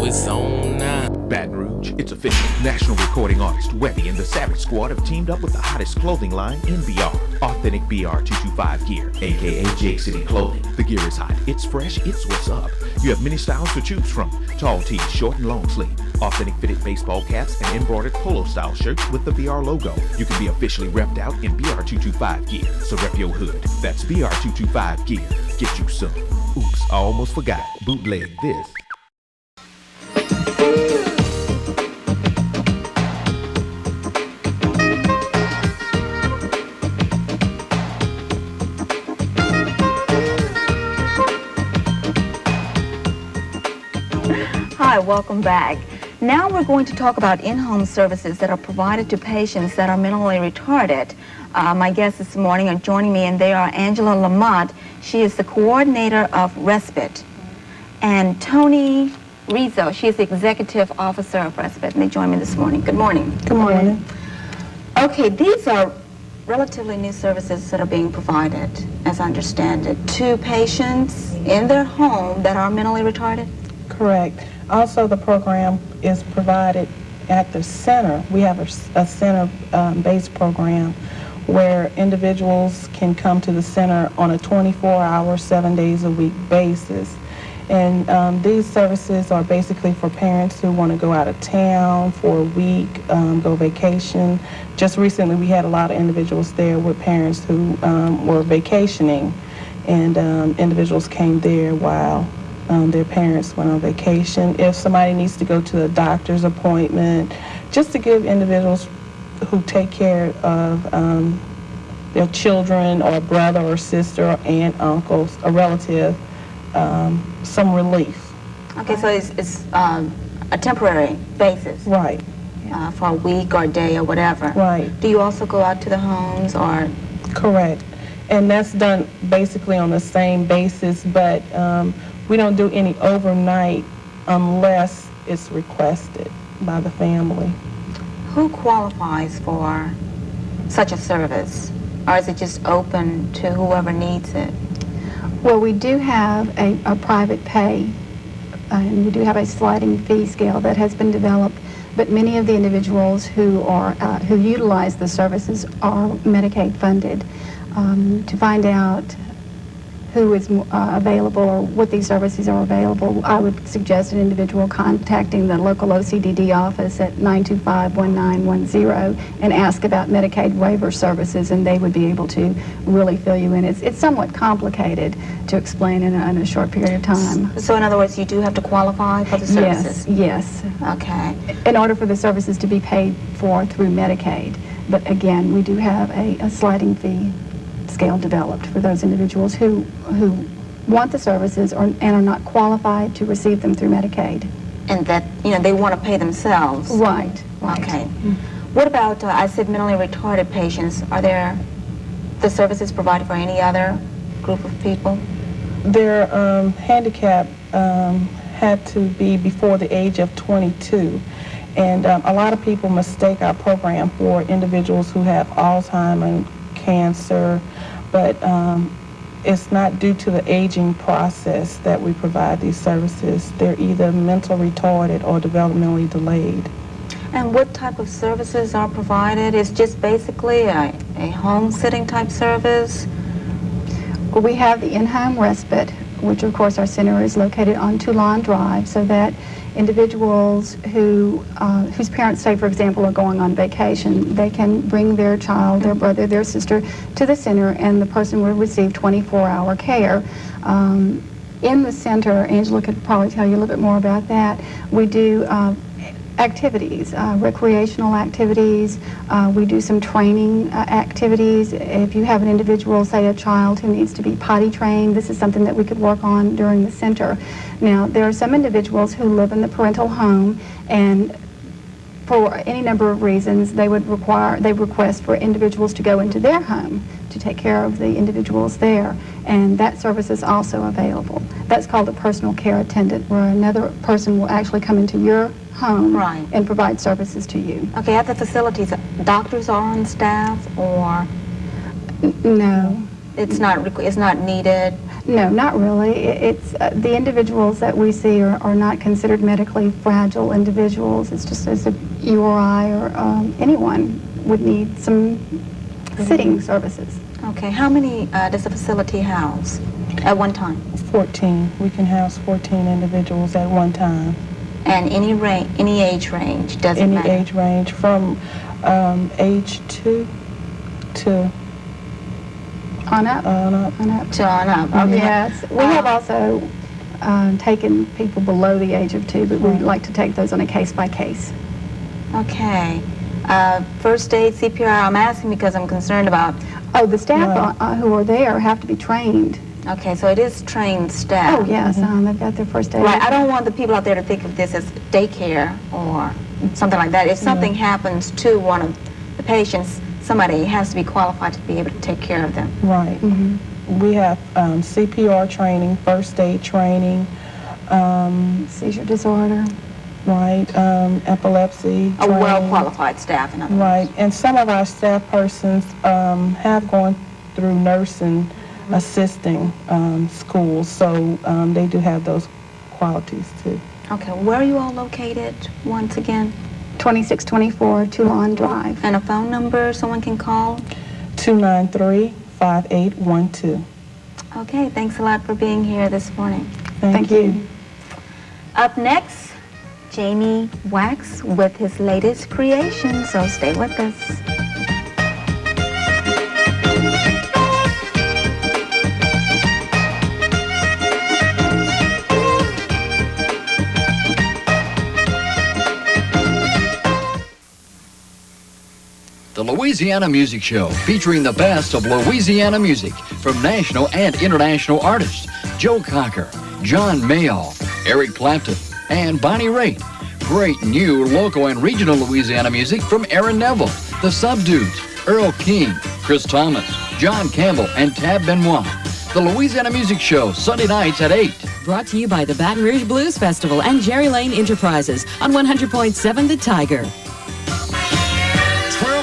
know it's on now. Baton Rouge, it's official. National recording artist Webby and the Savage Squad have teamed up with the hottest clothing line in BR. Authentic BR 225 gear, aka Jake City Clothing. The gear is hot, it's fresh, it's what's up. You have many styles to choose from. Tall tees, short and long sleeve. Authentic fitted baseball caps and embroidered polo style shirts with the BR logo. You can be officially repped out in BR 225 gear. So rep your hood. That's BR 225 gear. Get you some. Oops, I almost forgot. Bootleg this. Hi, welcome back. Now we're going to talk about in-home services that are provided to patients that are mentally retarded. My guests this morning are joining me, and they are Angela Lamont. She is the coordinator of Respite. And Tony Rizzo, she is the executive officer of Respite, and they join me this morning. Good morning. Good morning. Okay, these are relatively new services that are being provided, as I understand it, to patients in their home that are mentally retarded? Correct. Also, the program is provided at the center. We have a center-based program where individuals can come to the center on a 24-hour, 7 days a week basis. And these services are basically for parents who want to go out of town for a week, go vacation. Just recently, we had a lot of individuals there with parents who were vacationing, and individuals came there while their parents went on vacation. If somebody needs to go to a doctor's appointment, just to give individuals who take care of their children or brother or sister or aunt, uncles, a relative, some relief. Okay, so it's a temporary basis? Right. For a week or a day or whatever? Right. Do you also go out to the homes or? Correct. And that's done basically on the same basis, but we don't do any overnight unless it's requested by the family. Who qualifies for such a service? Or is it just open to whoever needs it? Well, we do have a private pay, and we do have a sliding fee scale that has been developed, but many of the individuals who utilize the services are Medicaid funded. To find out who is available or what these services are available, I would suggest an individual contacting the local OCDD office at 925-1910 and ask about Medicaid waiver services, and they would be able to really fill you in. It's somewhat complicated to explain in a short period of time. So in other words, you do have to qualify for the services? Yes. Okay. In order for the services to be paid for through Medicaid. But again, we do have a sliding fee scale developed for those individuals who want the services and are not qualified to receive them through Medicaid. And that, they want to pay themselves? Right. Okay. What about, I said mentally retarded patients, are there the services provided for any other group of people? Their handicap had to be before the age of 22. And a lot of people mistake our program for individuals who have Alzheimer's, cancer, but it's not due to the aging process that we provide these services. They're either mentally retarded or developmentally delayed. And what type of services are provided? It's just basically a home sitting type service? Well, we have the in-home respite, which of course our center is located on Toulon Drive, so that individuals whose parents, say for example, are going on vacation, they can bring their child, their brother, their sister to the center, and the person will receive 24-hour care. In the center, Angela could probably tell you a little bit more about that. We do activities, recreational activities. We do some training activities. If you have an individual, say a child who needs to be potty trained, this is something that we could work on during the center. Now, there are some individuals who live in the parental home, and for any number of reasons, they request for individuals to go into their home to take care of the individuals there, and that service is also available. That's called a personal care attendant, where another person will actually come into your home and provide services to you. Okay, at the facilities, doctors are on staff, or? No. It's not needed? No, not really. It's the individuals that we see are not considered medically fragile individuals. It's just as if you or I or anyone would need some sitting services. Okay, how many does the facility house at one time? 14. We can house 14 individuals at one time. And any age range, doesn't Any matter? age range from age 2 to On up. on up. On up. To on up, okay. Yes. We have also taken people below the age of 2, but we like to take those on a case-by-case. Okay. First aid, CPR, I'm asking because I'm concerned about, Oh, the staff who are there have to be trained. okay, so it is trained staff. Oh, yes, they've got their first aid. Right, I don't want the people out there to think of this as daycare or something like that. If something happens to one of the patients, somebody has to be qualified to be able to take care of them. Right. We have CPR training, first aid training, Seizure disorder. right, epilepsy A training. well-qualified staff, in other words. Right, and some of our staff persons have gone through nursing assisting schools, so they do have those qualities too. Okay, where are you all located once again? 2624 Toulon Drive. And a phone number someone can call? 293-5812. Okay, thanks a lot for being here this morning. Thank you. Up next, Jamie Wax with his latest creation, so stay with us. The Louisiana Music Show, featuring the best of Louisiana music from national and international artists. Joe Cocker, John Mayall, Eric Clapton, and Bonnie Raitt. Great new local and regional Louisiana music from Aaron Neville, The Subdudes, Earl King, Chris Thomas, John Campbell, and Tab Benoit. The Louisiana Music Show, Sunday nights at 8. Brought to you by the Baton Rouge Blues Festival and Jerry Lane Enterprises on 100.7 The Tiger. Twirl